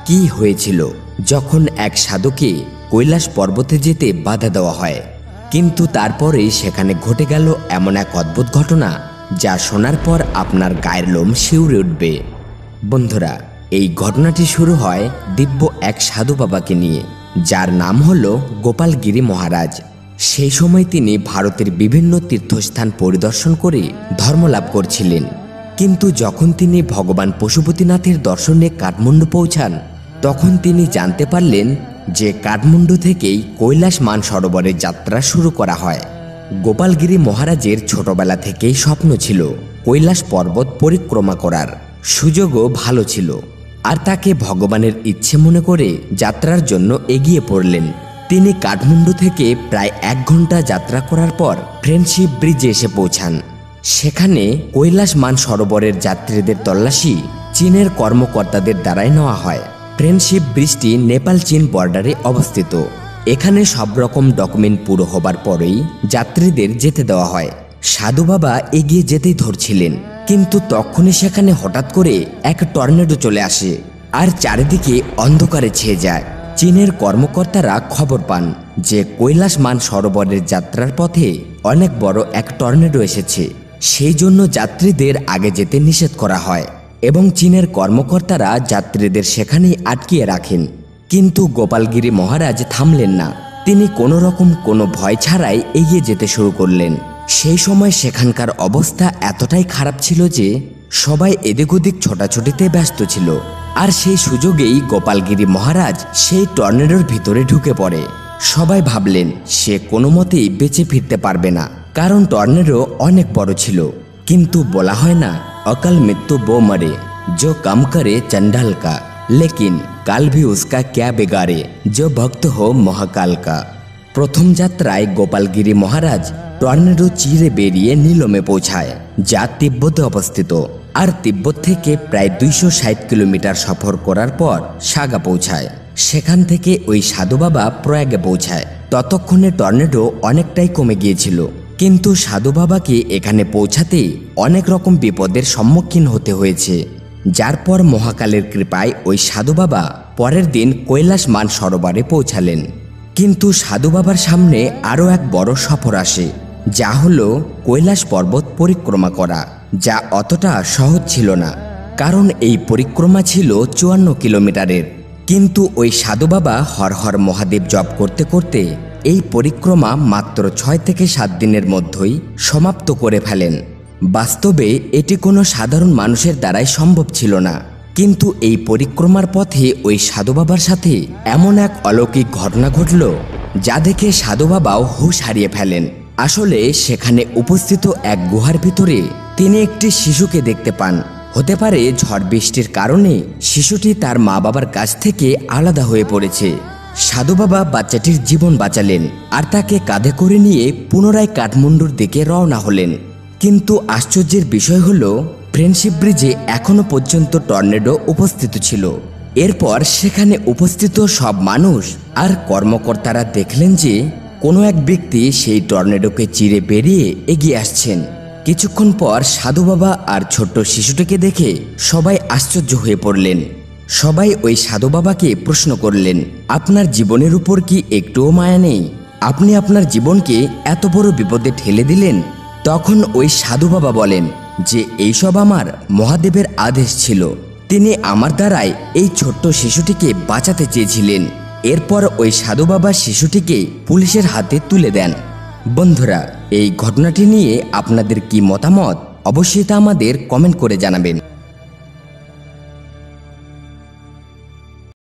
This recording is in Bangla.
কি হয়েছিল যখন এক সাধুকে কৈলাস পর্বতে যেতে বাধা দেওয়া হয়, কিন্তু তারপরেই সেখানে ঘটে গেল এমন এক অদ্ভুত ঘটনা যা শোনার পর আপনার গায়ের লোম শিউরে উঠবে। বন্ধুরা, এই ঘটনাটি শুরু হয় দিব্য এক সাধু বাবাকে নিয়ে, যার নাম হলো গোপালগিরি মহারাজ। সেই সময় তিনি ভারতের বিভিন্ন তীর্থস্থান পরিদর্শন করে ধর্মলাভ করছিলেন। কিন্তু যখন তিনি ভগবান পশুপতিনাথের দর্শনে কাঠমান্ডু পৌঁছান, তখন তিনি জানতে পারলেন যে কাঠমান্ডু থেকেই কৈলাস মানসরোবরের যাত্রা শুরু করা হয়। গোপালগিরি মহারাজের ছোটবেলা থেকেই স্বপ্ন ছিল কৈলাস পর্বত পরিক্রমা করার। সুযোগও ভালো ছিল, আর তাকে ভগবানের ইচ্ছে মনে করে যাত্রার জন্য এগিয়ে পড়লেন। তিনি কাঠমান্ডু থেকে প্রায় 1 ঘন্টা যাত্রা করার পর ফ্রেন্ডশিপ ব্রিজে এসে পৌঁছান। সেখানে কৈলাস মানসরোবরের যাত্রীদের তল্লাশি চীনের কর্মকর্তাদের দ্বারাই নেওয়া হয়। ফ্রেন্ডশিপ ব্রিজটি নেপাল চীন বর্ডারে অবস্থিত। এখানে সব রকম ডকুমেন্ট পুরো হবার পরেই যাত্রীদের যেতে দেওয়া হয়। সাধু বাবা এগিয়ে যেতেই ধরছিলেন, কিন্তু তখনই সেখানে হঠাৎ করে এক টর্নেডো চলে আসে আর চারিদিকে অন্ধকারে ছেয়ে যায়। চীনের কর্মকর্তারা খবর পান যে কৈলাস মানসরোবরের যাত্রার পথে অনেক বড় এক টর্নেডো এসেছে। সেই জন্য যাত্রীদের আগে যেতে নিষেধ করা হয় এবং চীনের কর্মকর্তারা যাত্রীদের সেখানেই আটকিয়ে রাখেন। কিন্তু গোপালগিরি মহারাজ থামলেন না। তিনি কোনো ভয় ছাড়াই এগিয়ে যেতে শুরু করলেন। সেই সময় সেখানকার অবস্থা এতটাই খারাপ ছিল যে সবাই এদিক ওদিক ছোটাছুটিতে ব্যস্ত ছিল। আর সেই সুযোগেই গোপালগিরি মহারাজ সেই টর্নেডোর ভিতরে ঢুকে পড়ে। সবাই ভাবলেন সে কোনো মতেই বেঁচে ফিরতে পারবে না, কারণ টর্নেডো অনেক বড় ছিল। কিন্তু বলা হয় না, অকাল মৃত্যু বো মরে, जो कम करे चंडाल का, लेकिन काल भी उसका क्या बिगाड़े, जो भक्त हो महाकाल का। প্রথম যাত্রায় গোপালগিরি মহারাজ টর্নেডো চিরে বেরিয়ে নীলমে পৌঁছায়, যা তিব্বতে অবস্থিত। আর তিব্বত থেকে প্রায় 260 কিলোমিটার সফর করার পর সাগা পৌঁছায়। সেখান থেকে ওই সাধু বাবা প্রয়াগে পৌঁছায়। ততক্ষণে টর্নেডো অনেকটাই কমে গিয়েছিল, কিন্তু সাধু বাবাকে এখানে পৌঁছাতে অনেক রকম বিপদের সম্মুখীন হতে হয়েছে। যার পর মহাকালের কৃপায় ওই সাধু বাবা পরের দিন কৈলাস মানসরোবরে পৌঁছালেন। কিন্তু সাধু বাবার সামনে আরও এক বড় সফর আসে, যা হলো কৈলাস পর্বত পরিক্রমা করা, যা অতটা সহজ ছিল না, কারণ এই পরিক্রমা ছিল 54 কিলোমিটারের। কিন্তু ওই সাধু বাবা হর হর মহাদেব জপ করতে করতে এই পরিক্রমা মাত্র 6 থেকে 7 দিনের মধ্যেই সমাপ্ত করে ফেলেন। বাস্তবে এটি কোনো সাধারণ মানুষের দ্বারাই সম্ভব ছিল না। কিন্তু এই পরিক্রমার পথে ওই সাধু বাবার সাথে এমন এক অলৌকিক ঘটনা ঘটল, যা দেখে সাধু বাবাও হুঁশ হারিয়ে ফেলেন। আসলে সেখানে উপস্থিত এক গুহার ভিতরে তিনি একটি শিশুকে দেখতে পান। হতে পারে ঝড় বৃষ্টির কারণে শিশুটি তার মা বাবার কাছ থেকে আলাদা হয়ে পড়েছে। সাধু বাবা বাচ্চাটির জীবন বাঁচালেন আর তাকে কাঁধে করে নিয়ে পুনরায় কাঠমান্ডুর দিকে রওনা হলেন। কিন্তু আশ্চর্যের বিষয় হলো, ফ্রেন্ডশিপ ব্রিজে এখনো পর্যন্ত টর্নেডো উপস্থিত ছিল। এরপর সেখানে উপস্থিত সব মানুষ আর কর্মকর্তারা দেখলেন যে কোনো এক ব্যক্তি সেই টর্নেডোকে চিরে বেরিয়ে এগিয়ে আসছেন। কিছুক্ষণ পর সাধু বাবা আর ছোট্ট শিশুটিকে দেখে সবাই আশ্চর্য হয়ে পড়লেন। সবাই ওই সাধু বাবাকে প্রশ্ন করলেন, আপনার জীবনের উপর কি একটুও মায়া নেই? আপনি আপনার জীবনকে এত বড় বিপদে ঠেলে দিলেন। তখন ওই সাধু বাবা বলেন যে এইসব আমার মহাদেবের আদেশ ছিল। তিনি আমার দ্বারাই এই ছোট্ট শিশুটিকে বাঁচাতে চেয়েছিলেন। এরপর ওই সাধু বাবা শিশুটিকে পুলিশের হাতে তুলে দেন। বন্ধুরা, এই ঘটনাটি নিয়ে আপনাদের কি মতামত অবশ্যই তা আমাদের কমেন্ট করে জানাবেন।